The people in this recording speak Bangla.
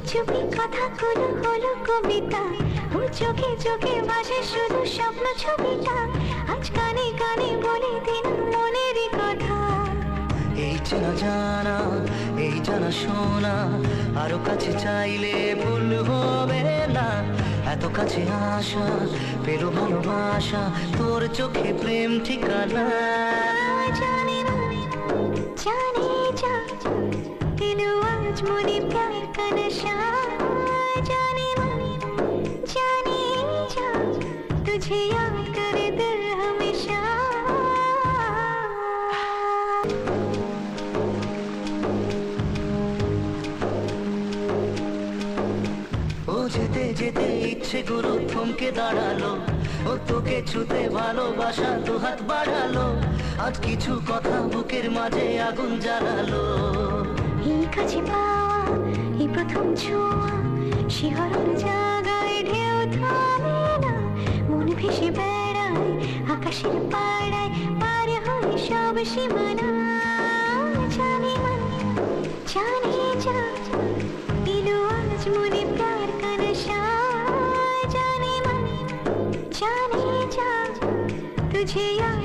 চুপি কথা গুলো হলো কবিতা, ও চোখে চোখে ভাসে শুধু স্বপ্ন ছবিটা, আজ কানে কানে বলে দিন মনেরই কথা। এই চেনা জানা, এই জানা শোনা, আরো কাছে চাইলে ভুল হবে না। এত কাছে আসা, পেলো ভালোবাসা, তোর চোখে প্রেম ঠিকানা। জানে না, জানে যা, দিলো আজ মনে প্যার কা নশা। জানে না, জানে যা, तुझे याद करे दिल हमेशा। ও যেতে যেতে ইচ্ছে গুলো থমকে দাঁড়ালো, ও তোকে ছুতে ভালোবাসা দু হাত বাড়ালো, আজ কিছু কথা বুকের মাঝে আগুন জ্বালালো। এই কাছে পাওয়া, এই প্রথম ছোঁয়া, শিহরণ জাগায় ঢেউ থামে না, মন ভেসে বেড়ায় আকাশের পাড়ায়, পার হয়ে সব সীমানা। জানে মন, জানে যা, দিলো আজ মনে প্যার কা নশা। জানে মন, জানে যা, तुझे याद